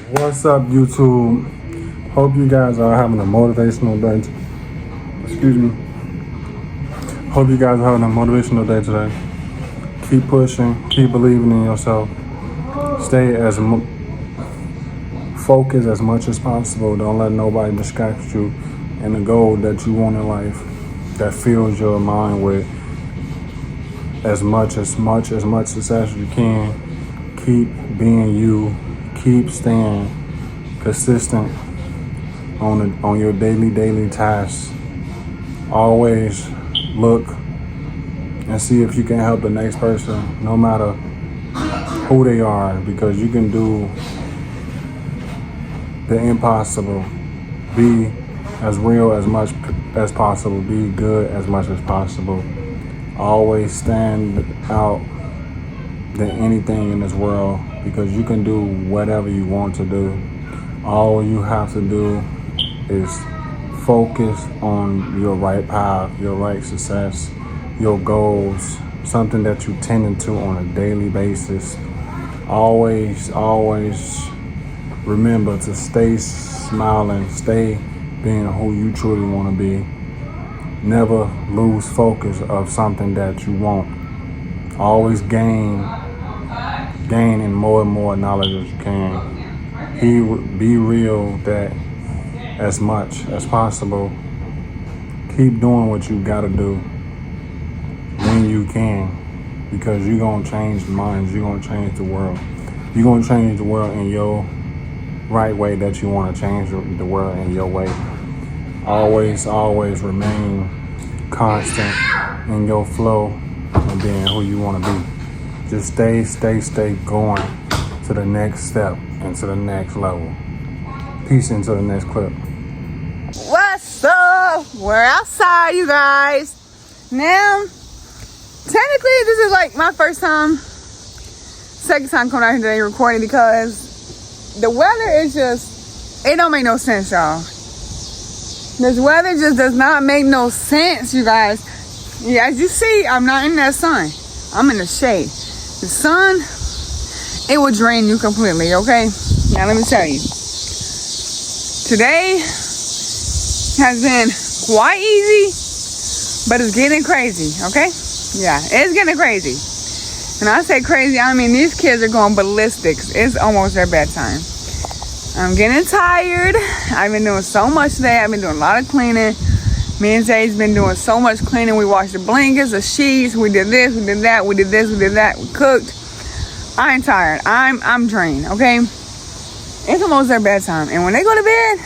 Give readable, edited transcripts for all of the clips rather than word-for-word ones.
What's up, YouTube? Hope you guys are having a motivational day. Excuse me. Hope you guys are having a motivational day today. Keep pushing, keep believing in yourself. Stay focused as much as possible. Don't let nobody distract you in the goal that you want in life. That fills your mind with as much success as you can. Keep being you. Keep staying consistent on your daily tasks. Always look and see if you can help the next person, no matter who they are, because you can do the impossible. Be as real as much as possible. Be good as much as possible. Always stand out than anything in this world, because you can do whatever you want to do. All you have to do is focus on your right path, your right success, your goals, something that you tend to on a daily basis. Always remember to stay smiling, stay being who you truly want to be. Never lose focus of something that you want. Always gaining more and more knowledge as you can. Be real that as much as possible. Keep doing what you gotta do when you can, because you're gonna change minds, you're gonna change the world. You're gonna change the world in your right way that you wanna change the world in your way. Always remain constant in your flow and being who you wanna be. Just stay going to the next step and to the next level. Peace into the next clip. What's up? We're outside, you guys. Now, technically, this is like my second time coming out here today recording, because the weather is just, it don't make no sense, y'all. This weather just does not make no sense, you guys. Yeah, as you see, I'm not in that sun. I'm in the shade. The sun, it will drain you completely, okay? Now, let me tell you. Today has been quite easy, but it's getting crazy, okay? Yeah, it's getting crazy. And I say crazy, I mean these kids are going ballistics. It's almost their bedtime. I'm getting tired. I've been doing so much today. I've been doing a lot of cleaning. Me and Zay's been doing so much cleaning. We washed the blankets, the sheets. We did this, we did that, we did this, we did that. We cooked. I'm tired. I'm drained, okay? It's almost their bedtime. And when they go to bed,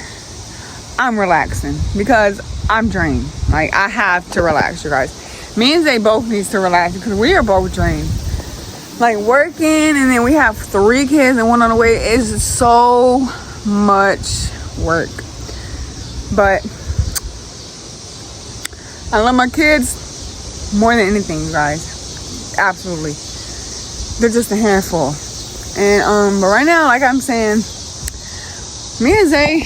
I'm relaxing because I'm drained. Like, I have to relax, you guys. Me and Zay both needs to relax because we are both drained. Like, working, and then we have 3 kids and one on the way. It's so much work. But I love my kids more than anything, you guys. Absolutely. They're just a handful. And but right now, like I'm saying, me and Zay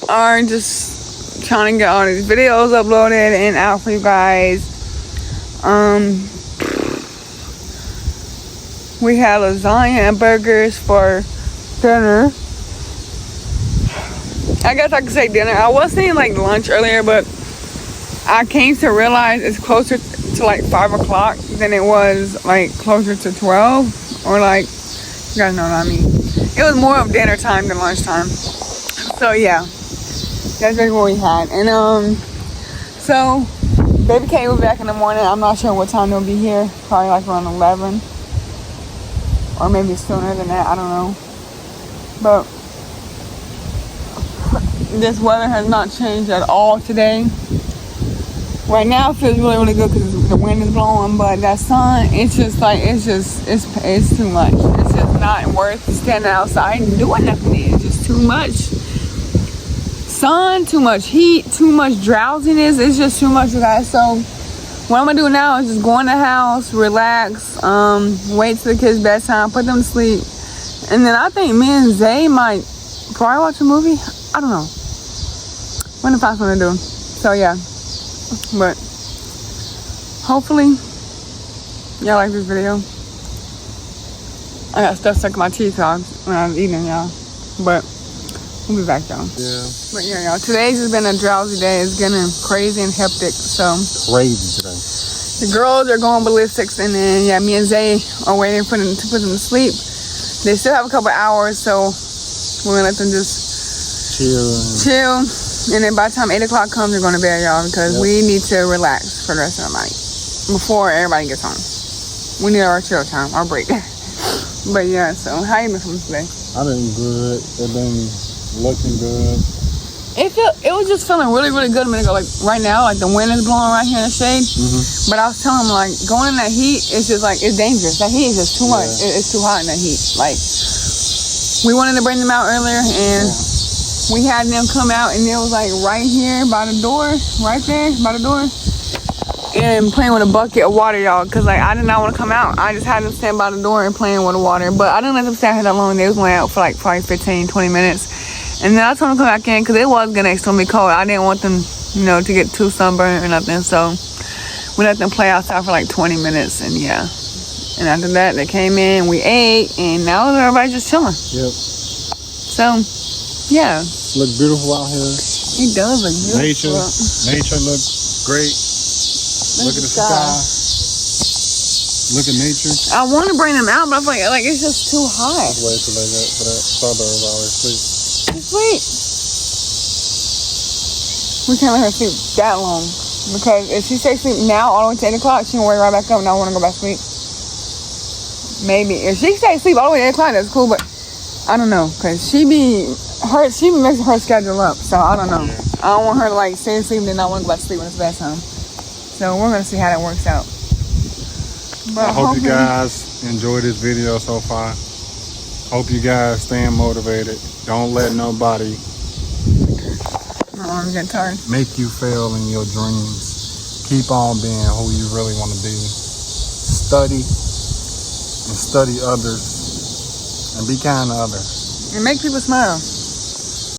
are just trying to get all these videos uploaded and out for you guys. We had lasagna and burgers for dinner. I guess I could say dinner. I was saying like lunch earlier, but I came to realize it's closer to like 5 o'clock than it was like closer to 12, or like, you guys know what I mean. It was more of dinner time than lunchtime. So yeah, that's really what we had. And so Baby K will be back in the morning. I'm not sure what time they'll be here. Probably like around 11, or maybe sooner than that. I don't know. But this weather has not changed at all today. Right now it feels really good because the wind is blowing, but that sun, it's just like, it's too much. It's just not worth standing outside and doing nothing. It's just too much sun, too much heat, too much drowsiness. It's just too much, you guys. So what I'm gonna do now is just go in the house, relax, wait till the kids' bedtime, put them to sleep, and then I think me and Zay might probably watch a movie. I don't know. We're gonna find something to do. So yeah. But hopefully y'all like this video. I got stuff stuck in my teeth when I was eating, y'all. But we'll be back though. Yeah. But yeah, y'all, today's just been a drowsy day. It's getting crazy and hectic. So Crazy today. the girls are going ballistics, and then yeah, me and Zay are waiting for them to put them to sleep. They still have a couple hours, so we're gonna let them just chill. And then by the time 8 o'clock comes, they're going to bed, y'all, because we need to relax for the rest of the night before everybody gets home. We need our chill time, our break. But yeah, so how you been feeling today? I've been good. It's been looking good. It was just feeling really, really good a minute ago. Like right now, like the wind is blowing right here in the shade. Mm-hmm. But I was telling them, like, going in that heat, it's just like, it's dangerous. That heat is just too much. It's too hot in that heat. Like, we wanted to bring them out earlier, and we had them come out, and it was like right here by the door, right there by the door, and playing with a bucket of water, y'all, because like I did not want to come out. I just had them stand by the door and playing with the water, but I didn't let them stand here that long. They was only out for like probably 15-20 minutes, and then I told them to come back in because it was getting extremely cold. I didn't want them, to get too sunburned or nothing, so we let them play outside for like 20 minutes, and yeah. And after that, they came in, we ate, and now everybody's just chilling. Yep. So, yeah. Look beautiful out here. It does look beautiful. Nature looks great. Look at the sky. Look at nature. I want to bring them out, but I feel like it's just too hot. Just wait till they get for that strawberries always sleep. Sweet. We can't let her sleep that long, because if she stays asleep now all the way to 8 o'clock, she can wake right back up and I want to go back to sleep. Maybe if she stays asleep all the way to 8 o'clock, that's cool, but I don't know, because she be messing her schedule up, so I don't know. Yeah. I don't want her to like stay asleep and then not want to go back to sleep when it's bedtime. So we're gonna see how that works out. But I hope you guys enjoyed this video so far. Hope you guys staying motivated. Don't let nobody make you fail in your dreams. Keep on being who you really want to be. Study and study others, and be kind to others. And make people smile.